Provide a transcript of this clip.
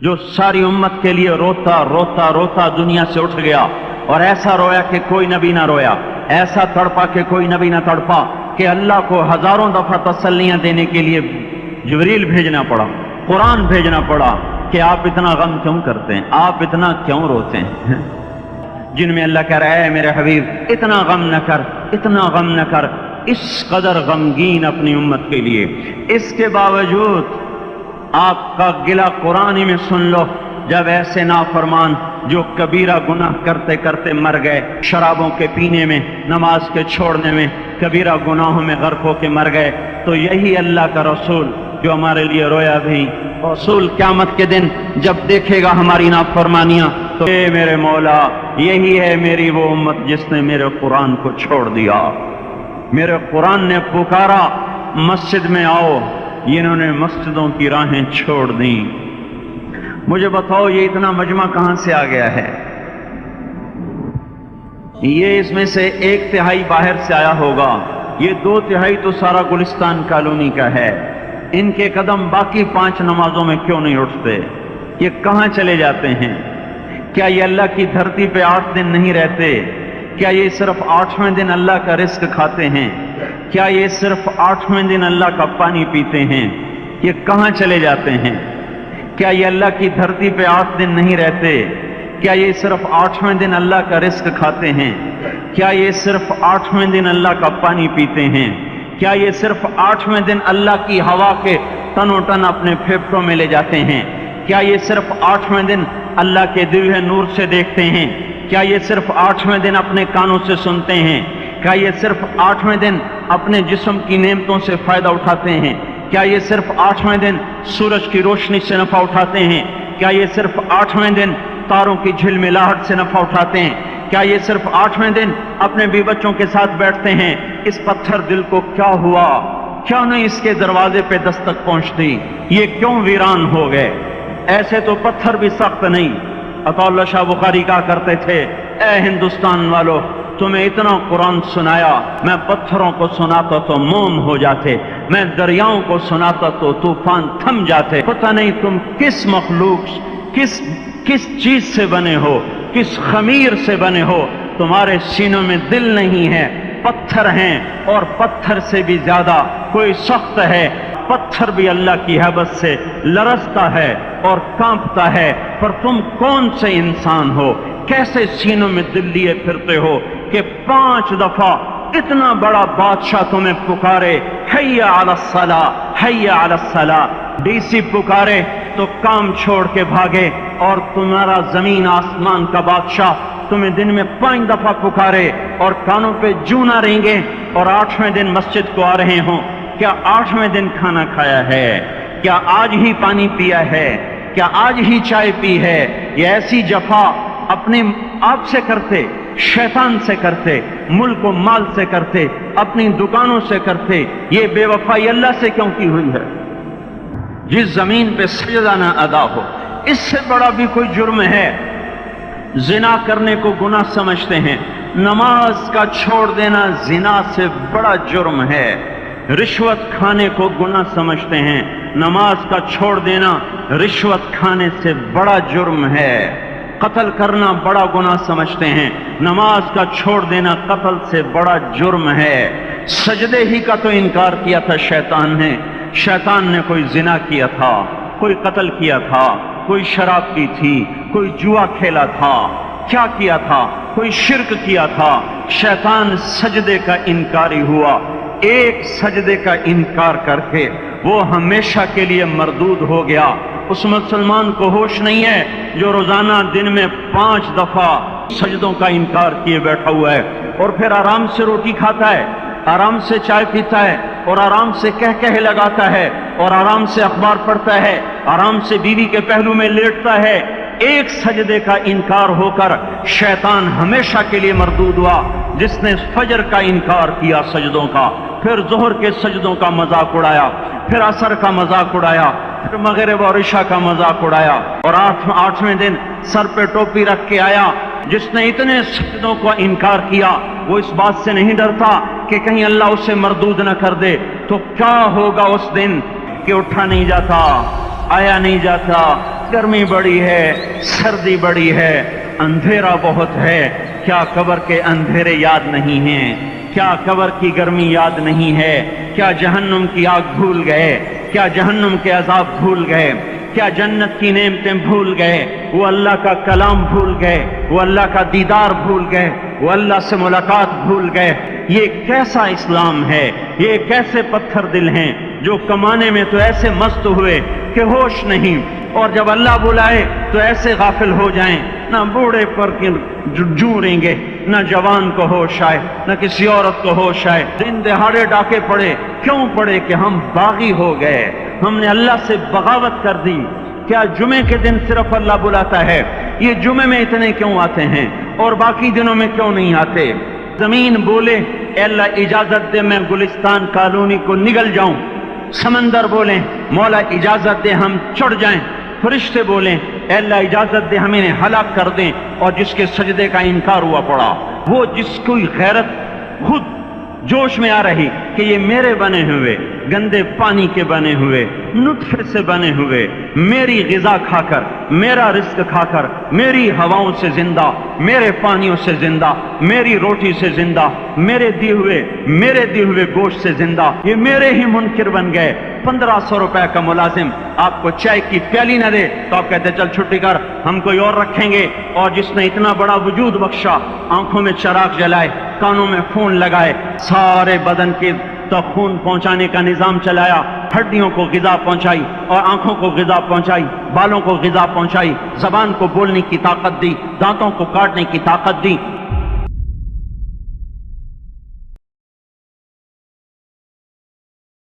جو ساری امت کے لیے روتا روتا روتا دنیا سے اٹھ گیا اور ایسا رویا کہ کوئی نبی نہ رویا، ایسا تڑپا کہ کوئی نبی نہ تڑپا، کہ اللہ کو ہزاروں دفعہ تسلیاں دینے کے لیے جبریل بھیجنا پڑا، قرآن بھیجنا پڑا کہ آپ اتنا غم کیوں کرتے ہیں، آپ اتنا کیوں روتے ہیں، جن میں اللہ کہہ رہا ہے میرے حبیب اتنا غم نہ کر، اتنا غم نہ کر، اس قدر غمگین اپنی امت کے لیے۔ اس کے باوجود آپ کا گلہ قرآن میں سن لو، جب ایسے نافرمان جو کبیرہ گناہ کرتے کرتے مر گئے، شرابوں کے پینے میں، نماز کے چھوڑنے میں، کبیرہ گناہوں میں غرق ہو کے مر گئے، تو یہی اللہ کا رسول جو ہمارے لیے رویا بھی، رسول قیامت کے دن جب دیکھے گا ہماری نافرمانیاں تو اے میرے مولا، یہی ہے میری وہ امت جس نے میرے قرآن کو چھوڑ دیا، میرے قرآن نے پکارا مسجد میں آؤ، انہوں نے مسجدوں کی راہیں چھوڑ دیں۔ مجھے بتاؤ یہ اتنا مجمع کہاں سے آ گیا ہے؟ یہ اس میں سے 1/3 باہر سے آیا ہوگا، یہ 2/3 تو سارا گلستان کالونی کا ہے۔ ان کے قدم باقی 5 نمازوں میں کیوں نہیں اٹھتے؟ یہ کہاں چلے جاتے ہیں؟ کیا یہ اللہ کی دھرتی پہ 8 دن نہیں رہتے؟ کیا یہ صرف 8ویں دن اللہ کا رزق کھاتے ہیں؟ کیا یہ صرف 8ویں دن اللہ کا پانی پیتے ہیں؟ یہ کہاں چلے جاتے ہیں؟ کیا یہ اللہ کی دھرتی پہ 8 دن نہیں رہتے؟ کیا یہ صرف 8ویں دن اللہ کا رزق کھاتے ہیں؟ کیا یہ صرف 8ویں دن اللہ کا پانی پیتے ہیں؟ کیا یہ صرف 8ویں دن اللہ کی ہوا کے تن و ٹن اپنے پھیپھڑوں میں لے جاتے ہیں؟ کیا یہ صرف 8ویں دن اللہ کے دیوئے نور سے دیکھتے ہیں؟ کیا یہ صرف 8ویں دن اپنے کانوں سے سنتے ہیں؟ کیا یہ صرف 8ویں دن اپنے جسم کی نعمتوں سے فائدہ اٹھاتے ہیں؟ کیا یہ صرف 8ویں دن سورج کی روشنی سے نفع اٹھاتے ہیں؟ کیا یہ صرف 8ویں دن تاروں کی جھلملاہٹ سے نفع اٹھاتے ہیں؟ کیا یہ صرف 8ویں دن اپنے بیوی بچوں کے ساتھ بیٹھتے ہیں؟ اس پتھر دل کو کیا ہوا؟ کیا نہیں اس کے دروازے پہ دستک پہنچتی؟ یہ کیوں ویران ہو گئے؟ ایسے تو پتھر بھی سخت نہیں۔ عطا اللہ شاہ بخاری کہا کرتے تھے، اے ہندوستان والو، تمہیں اتنا قرآن سنایا، میں پتھروں کو سناتا تو موم ہو جاتے، میں دریاؤں کو سناتا تو طوفان تھم جاتے۔ پتہ نہیں تم کس مخلوق، کس چیز سے بنے ہو، کس خمیر سے بنے ہو، تمہارے سینوں میں دل نہیں ہے، پتھر ہیں، اور پتھر سے بھی زیادہ کوئی سخت ہے۔ پتھر بھی اللہ کی حیبت سے لرزتا ہے اور کانپتا ہے، پر تم کون سے انسان ہو، کیسے سینوں میں دل لیے پھرتے ہو کہ 5 دفعہ اتنا بڑا بادشاہ تمہیں پکارے، حی علی الصلاۃ، حی علی الصلاۃ، ڈی سی پکارے تو کام چھوڑ کے بھاگے، اور تمہارا زمین آسمان کا بادشاہ تمہیں دن میں 5 دفعہ پکارے اور کانوں پہ جوں نہ رینگے، اور 8ویں دن مسجد کو آ رہے ہوں؟ کیا 8ویں دن کھانا کھایا ہے؟ کیا آج ہی پانی پیا ہے؟ کیا آج ہی چائے پی ہے؟ یہ ایسی جفا اپنے آپ سے کرتے، شیطان سے کرتے، ملک و مال سے کرتے، اپنی دکانوں سے کرتے، یہ بے وفائی اللہ سے کیوں کی ہوئی ہے؟ جس زمین پہ سجدہ نہ ادا ہو، اس سے بڑا بھی کوئی جرم ہے؟ زنا کرنے کو گناہ سمجھتے ہیں، نماز کا چھوڑ دینا زنا سے بڑا جرم ہے۔ رشوت کھانے کو گناہ سمجھتے ہیں، نماز کا چھوڑ دینا رشوت کھانے سے بڑا جرم ہے۔ قتل کرنا بڑا گناہ سمجھتے ہیں، نماز کا چھوڑ دینا قتل سے بڑا جرم ہے۔ سجدے ہی کا تو انکار کیا تھا شیطان نے، شیطان نے کوئی زنا کیا تھا، کوئی قتل کیا تھا، کوئی شراب پی تھی، کوئی جوا کھیلا تھا، کیا کیا تھا؟ کوئی شرک کیا تھا۔ شیطان سجدے کا انکاری ہوا، ایک سجدے کا انکار کر کے وہ ہمیشہ کے لیے مردود ہو گیا۔ اس مسلمان کو ہوش نہیں ہے جو روزانہ دن میں 5 دفعہ سجدوں کا انکار کیے بیٹھا ہوا ہے، اور پھر آرام سے روٹی کھاتا ہے، آرام سے چائے پیتا ہے، اور آرام سے کہہ لگاتا ہے، اور آرام سے اخبار پڑھتا ہے، آرام سے بیوی کے پہلو میں لیٹتا ہے۔ ایک سجدے کا انکار ہو کر شیطان ہمیشہ کے لیے مردود ہوا۔ جس نے فجر کا انکار کیا سجدوں کا، پھر ظہر کے سجدوں کا مذاق اڑایا، پھر عصر کا مذاق اڑایا، پھر مغرب اور عشاء کا مذاق اڑایا، اور 8ویں دن سر پہ ٹوپی رکھ کے آیا۔ جس نے اتنے سجدوں کا انکار کیا، وہ اس بات سے نہیں ڈرتا کہ کہیں اللہ اسے مردود نہ کر دے، تو کیا ہوگا اس دن کہ اٹھا نہیں جاتا، آیا نہیں جاتا، گرمی بڑی ہے، سردی بڑی ہے، اندھیرا بہت ہے، کیا قبر کے اندھیرے یاد نہیں ہیں؟ کیا قبر کی گرمی یاد نہیں ہے؟ کیا جہنم کی آگ بھول گئے؟ کیا جہنم کے عذاب بھول گئے؟ کیا جنت کی نعمتیں بھول گئے؟ وہ اللہ کا کلام بھول گئے؟ وہ اللہ کا دیدار بھول گئے؟ وہ اللہ سے ملاقات بھول گئے؟ یہ کیسا اسلام ہے؟ یہ کیسے پتھر دل ہیں جو کمانے میں تو ایسے مست ہوئے کہ ہوش نہیں، اور جب اللہ بلائے تو ایسے غافل ہو جائیں، نہ بوڑھے پر جوریں گے، نہ جوان کو ہوش آئے، نہ کسی عورت کو ہوش آئے۔ دن دہاڑے ڈاکے پڑے، کیوں پڑے؟ کہ ہم باغی ہو گئے، ہم نے اللہ سے بغاوت کر دی۔ کیا جمعے کے دن صرف اللہ بلاتا ہے؟ یہ جمعے میں اتنے کیوں آتے ہیں اور باقی دنوں میں کیوں نہیں آتے؟ زمین بولے اے اللہ اجازت دے میں گلستان کالونی کو نگل جاؤں، سمندر بولیں مولا اجازت دے ہم چڑھ جائیں، فرشتے بولیں اے اللہ اجازت دے ہم انہیں ہلاک کر دیں، اور جس کے سجدے کا انکار ہوا پڑا، وہ جس کوئی غیرت خود جوش میں آ رہی کہ یہ میرے بنے ہوئے گندے پانی کے بنے ہوئے نطفے سے بنے ہوئے، میری غذا کھا کر، میرا رزق کھا کر، میری ہواؤں سے زندہ، میرے پانیوں سے زندہ، میری روٹی سے زندہ، میرے دی ہوئے گوشت سے زندہ، یہ میرے ہی منکر بن گئے۔ 1500 روپے کا ملازم آپ کو چائے کی پیالی نہ دے تو آپ کہتے چل چھٹی کر، ہم کوئی اور رکھیں گے۔ اور جس نے اتنا بڑا وجود بخشا، آنکھوں میں چراغ جلائے، کانوں میں فون لگائے، سارے بدن کے تو خون پہنچانے کا نظام چلایا، ہڈیوں کو غذا پہنچائی اور آنکھوں کو غذا پہنچائی، بالوں کو غذا پہنچائی، زبان کو بولنے کی طاقت دی، دانتوں کو کاٹنے کی طاقت دی،